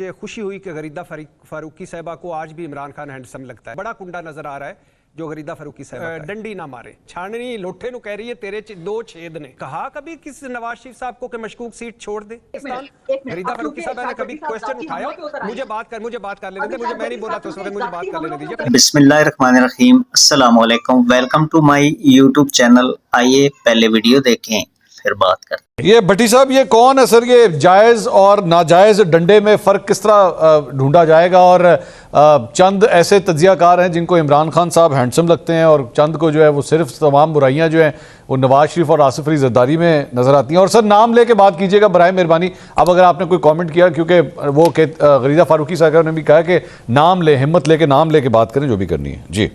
मुझे खुशी हुई कि गरीदा फारूकी साहिबा को आज भी इमरान खान हैंडसम लगता है। बड़ा कुंडा नजर आ रहा है जो गरीदा फारूकी साहिबा डंडी ना मारे, छाननी लोठे नु कह रही है तेरे दो छेद ने। कहा कभी किस नवाज शरीफ साहब को कि मशकूक सीट छोड़ दे। गरीदा फारूकी साहब ने कभी क्वेश्चन उठाया? मुझे बात कर लेने दे, मैं नहीं बोला तो उस वक्त मुझे बात कर लेने दीजिए। बिस्मिल्लाहिर्रहमानिर्रहीम, अस्सलाम वालेकुम, welcome to my YouTube channel. आइए पहले वीडियो देखें फिर बात करते हैं। ये भट्टी साहब, ये कौन है सर? ये जायज़ और नाजायज़ डंडे में फ़र्क किस तरह ढूंढा जाएगा? और चंद ऐसे तज्जियाकार हैं जिनको इमरान खान साहब हैंडसम लगते हैं और चंद को जो है वो सिर्फ तमाम बुराइयां जो हैं वो नवाज शरीफ और आसिफ अली जरदारी में नज़र आती हैं। और सर नाम लेके बात कीजिएगा बराए मेहरबानी। अब अगर आपने कोई कॉमेंट किया, क्योंकि वो गरीदा फारूकी साहब ने भी कहा कि नाम ले, हिम्मत लेके नाम लेके बात करें जो भी करनी है। जी,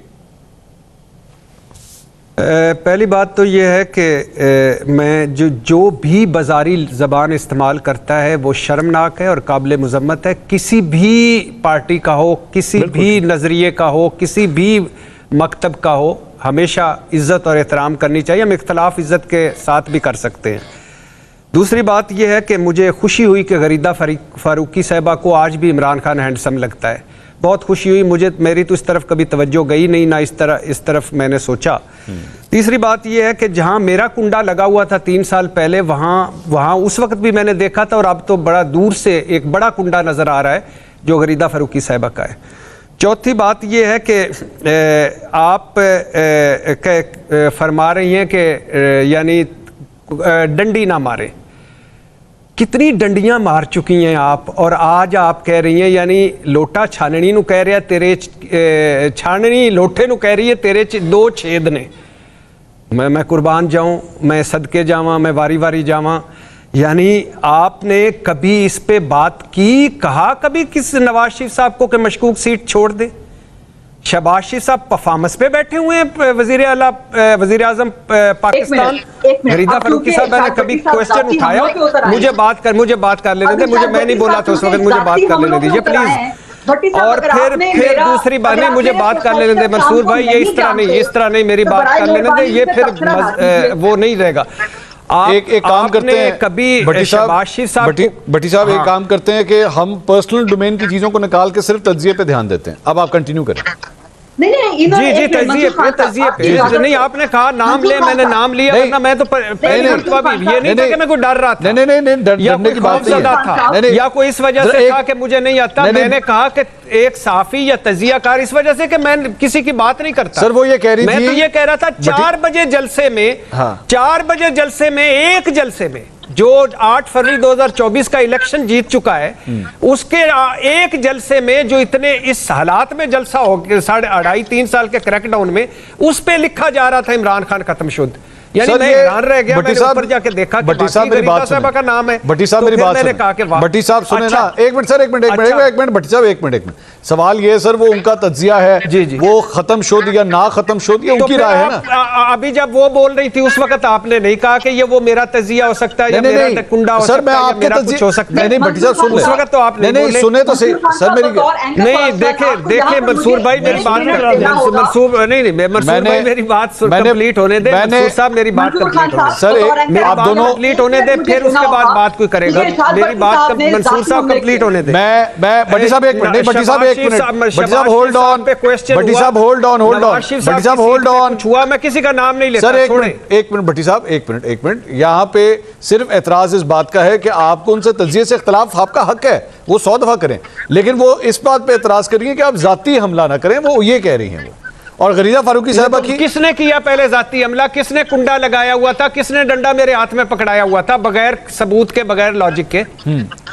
पहली बात तो ये है कि मैं जो भी बाजारी ज़बान इस्तेमाल करता है वो शर्मनाक है और काबिल मुज़म्मत है। किसी भी पार्टी का हो, किसी भी नज़रिए का हो, किसी भी मकतब का हो, हमेशा इज़्ज़त और एहतराम करनी चाहिए। हम इख्तलाफ इज़्ज़त के साथ भी कर सकते हैं। दूसरी बात यह है कि मुझे खुशी हुई कि गरीदा फारूकी साहिबा को आज भी इमरान खान हैंडसम लगता है। बहुत खुशी हुई मुझे। मेरी तो इस तरफ कभी तवज्जो गई नहीं, ना इस तरफ मैंने सोचा। तीसरी बात यह है कि जहां मेरा कुंडा लगा हुआ था 3 साल पहले, वहां उस वक्त भी मैंने देखा था और अब तो बड़ा दूर से एक बड़ा कुंडा नज़र आ रहा है जो गरीदा फारूकी साहिबा का है। चौथी बात यह है कि आप फरमा रही हैं कि यानी डंडी ना मारे। कितनी डंडियां मार चुकी हैं आप, और आज आप कह रही हैं यानी लोटा छाननी नु कह रहा तेरे छाननी लोठे नु कह रही है तेरे दो छेद ने। मैं कुर्बान जाऊं, मैं सदके जावां, मैं वारी वारी जावां। यानी आपने कभी इस पे बात की? कहा कभी किस नवाज शरीफ साहब को कि मशकूक सीट छोड़ दे? शहबाज शरीफ साहब परफॉर्मेंस पे बैठे हुए हैं, वजीर आजम पाकिस्तान। गरीदा फारूकी साहब ने कभी क्वेश्चन उठाया? मुझे बात कर लेने दे, मैं नहीं बोला तो उस वक्त मुझे बात कर लेने दीजिए प्लीज। और फिर दूसरी बात नहीं, मुझे बात कर लेने दे मंसूर भाई, ये इस तरह नहीं मेरी बात कर लेने दे, ये फिर वो नहीं रहेगा। एक काम करते हैं कभी भट्टी साहब एक काम करते हैं कि हम पर्सनल डोमेन की चीजों को निकाल के सिर्फ तज्जिए पे ध्यान देते हैं। अब आप कंटिन्यू करें। जी तज्जिए पे नहीं, आपने कहा नाम ले, मैंने नाम लिया, वरना मैं तो पहले ये नहीं था कि मैं कोई डर रहा था, नहीं डरने की बात नहीं था, या कोई इस वजह से कहा कि मुझे नहीं आता। मैंने कहा कि एक साफी या तजियाकार इस वजह से कि मैं किसी की बात नहीं करता। सर वो ये कह रही थी, मैं तो ये कह रहा था 4 बजे जलसे में, 4 बजे जलसे में, एक जलसे में जो 8 फरवरी 2024 का इलेक्शन जीत चुका है, उसके एक जलसे में जो इतने इस हालात में जलसा हो 2.5-3 साल के क्रैकडाउन में, उस पे लिखा जा रहा था इमरान खान खत्म शुद्ध। यानी मैं हैरान रह गया, मैंने ऊपर जाके देखा कि भट्टी साहब मेरी बात सुने, का नाम है। भट्टी साहब मेरी बात सुने, भट्टी साहब सुने ना, एक मिनट सर, एक मिनट भट्टी साहब, एक मिनट। सवाल ये सर, वो उनका तज्जिया है, वो खत्म शुद्ध या ना खत्म शुद्ध, ये उनकी राय है ना। अभी जब वो बोल रही थी उस वक्त आपने नहीं कहा कि ये वो मेरा तजिया हो सकता है या मेरा कुंडा हो सकता है, मैं आपके कुछ हो सकता है। नहीं भट्टी साहब सुन, उस वक्त तो आपने नहीं सुने तो सही सर मेरी नहीं। देखे मंसूर भाई मेरी बात, मंसूर नहीं मेरी बात कंप्लीट होने दे। मंसूर साहब मेरी बात कंप्लीट सर, आप दोनों कंप्लीट होने दे, फिर उसके बाद बात कोई करेगा। मेरी बात मंसूर साहब कंप्लीट होने दे। मैं भट्टी साहब एक मिनट, भट्टी साहब एक मिनट, भट्टी साहब होल्ड ऑन, भट्टी साहब होल्ड ऑन, भट्टी साहब होल्ड ऑन। छुआ मैं किसी का नाम नहीं लेता सर, एक मिनट भट्टी साहब, एक मिनट। यहाँ पे सिर्फ एतराज इस बात का है कि आपको उनसे तज्जिये से इख्तलाफ, आपका हक है, वो 100 दफा करें, लेकिन वो इस बात पे एतराज करेंगे कि आप जाती हमला ना करें, वो ये कह रही हैं। और गरीदा फारूकी साहबा की किसने किया पहले जाती हमला? किसने कुंडा लगाया हुआ था? किसने डंडा मेरे हाथ में पकड़ाया हुआ था बगैर सबूत के, बगैर लॉजिक के?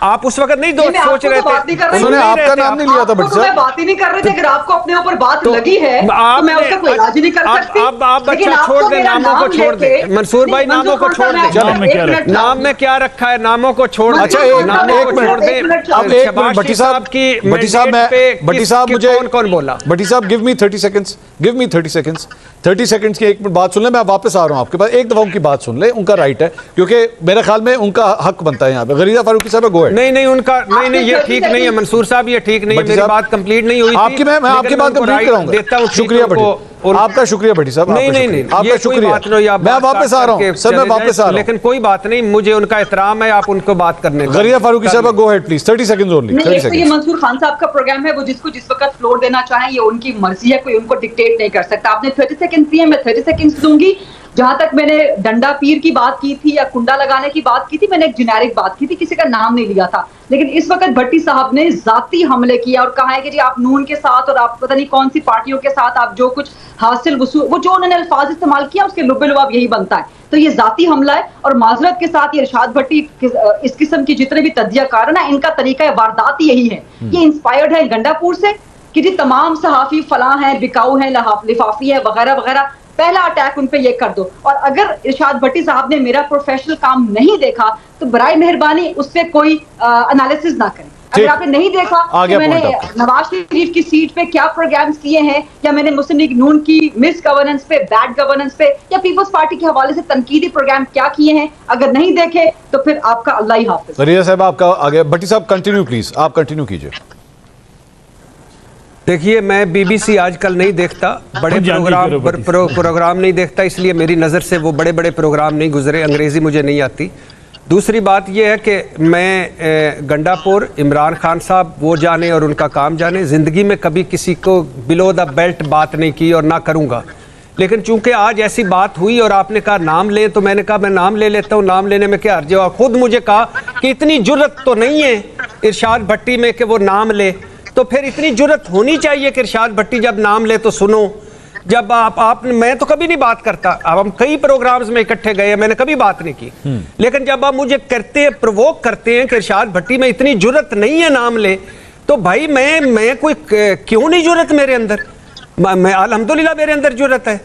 आप उस वक्त नहीं सोच रहे थे? उन्होंने आपका नाम नहीं लिया था भट्टी साहब, बात ही नहीं कर रहे थे। अगर आपको अपने ऊपर बात लगी है तो मैं उसका कोई इलाज नहीं कर सकती। अब आप बच्चा छोड़ दे, नामों को छोड़ दे मंसूर भाई, नामों को छोड़ दे। नाम में क्या रखा है? नामों को छोड़। अच्छा एक मिनट, अब एक मिनट भट्टी साहब की, भट्टी साहब मुझे कौन बोला? भट्टी साहब give me 30 seconds, give me 30 seconds, 30 seconds की एक मिनट बात सुन ले। मैं वापस आ रहा हूं आपके पास, एक दफा उनकी बात सुन ले, उनका राइट है, क्योंकि मेरे ख्याल में उनका हक बनता है यहाँ पे। गरीदा फारूकी साहब गो है। नहीं उनका नहीं, ये ठीक नहीं है मंसूर साहब, ये ठीक नहीं है। मेरी बात कंप्लीट नहीं हुई थी। मैं आपकी बात कंप्लीट कराऊंगा। देता हूं शुक्रिया आपका शुक्रिया भट्टी साहब, नहीं आपका नहीं शुक्रिया। नहीं, आपका ये कोई शुक्रिया। बात नहीं, आप मैं बात वापस आ रहा हूँ करके सर, मैं चले वापस आ जाएं, रहा हूँ। लेकिन कोई बात नहीं, मुझे उनका एहतराम है, आप उनको बात करने दें। गरिया फारूकी साहब, go ahead please, 30 seconds only, नहीं, 30 एक तो ये सेकंड्स। मंसूर खान साहब का प्रोग्राम है, वो जिसको जिस वक्त फ्लोर देना चाहें ये उनकी मर्जी है, कोई उनको डिक्टेट नहीं कर सकता। आपने 30 सेकंड दिए, मैं 30 सेकंड्स दूंगी। जहां तक मैंने डंडा पीर की बात की थी या कुंडा लगाने की बात की थी, मैंने एक जेनेरिक बात की थी, किसी का नाम नहीं लिया था। लेकिन इस वक्त भट्टी साहब ने जाती हमले किया और कहा है कि जी आप नून के साथ और आप पता नहीं कौन सी पार्टियों के साथ आप जो कुछ हासिल वसूल, वो जो उन्होंने अल्फाज इस्तेमाल किया उसके लुबे लुआब यही बनता है। तो ये जाती हमला है और माजरत के साथ ये इरशाद भट्टी इस किस्म की जितने भी तज्जियाकार है ना, इनका तरीका वारदात यही है। ये इंस्पायर्ड है गंडापुर से कि जी तमाम सहाफी फलां हैं, बिकाऊ हैं, लिफाफी है वगैरह वगैरह, पहला अटैक उन पे ये कर दो। और अगर इरशाद भट्टी साहब ने मेरा प्रोफेशनल काम नहीं देखा तो बराए मेहरबानी उस पर कोई एनालिसिस ना करें। अगर आपने नहीं देखा तो मैंने नवाज शरीफ की सीट पे क्या प्रोग्राम्स किए हैं, या मैंने मुस्लिम लीग नून की मिस गवर्नेंस पे, बैड गवर्नेंस पे, या पीपल्स पार्टी के हवाले से तनकीदी प्रोग्राम क्या किए हैं, अगर नहीं देखे तो फिर आपका अल्लाह ही हाफिज। गरिया साहब आपका आगे, भट्टी साहब कंटिन्यू प्लीज, आप कंटिन्यू कीजिए। देखिए, मैं बीबीसी आजकल नहीं देखता, बड़े प्रोग्राम नहीं देखता, इसलिए मेरी नज़र से वो बड़े बड़े प्रोग्राम नहीं गुजरे, अंग्रेज़ी मुझे नहीं आती। दूसरी बात यह है कि मैं गंडापुर, इमरान खान साहब वो जाने और उनका काम जाने, ज़िंदगी में कभी किसी को बिलो द बेल्ट बात नहीं की और ना करूँगा। लेकिन चूंकि आज ऐसी बात हुई और आपने कहा नाम लें, तो मैंने कहा मैं नाम ले लेता हूँ, नाम लेने में क्या हर्ज है। और खुद मुझे कहा कि इतनी जुर्रत तो नहीं है इरशाद भट्टी में कि वो नाम ले, तो फिर इतनी जुर्रत होनी चाहिए कि इरशाद भट्टी जब नाम ले तो सुनो। जब आप मैं तो कभी नहीं बात करता, अब हम कई प्रोग्राम्स में इकट्ठे गए, मैंने कभी बात नहीं की। लेकिन जब आप मुझे करते हैं, प्रोवोक करते हैं कि इरशाद भट्टी में इतनी जुर्रत नहीं है नाम ले, तो भाई मैं कोई क्यों नहीं जुर्रत मेरे अंदर, मैं अल्हम्दुलिल्लाह मेरे अंदर जुर्रत है।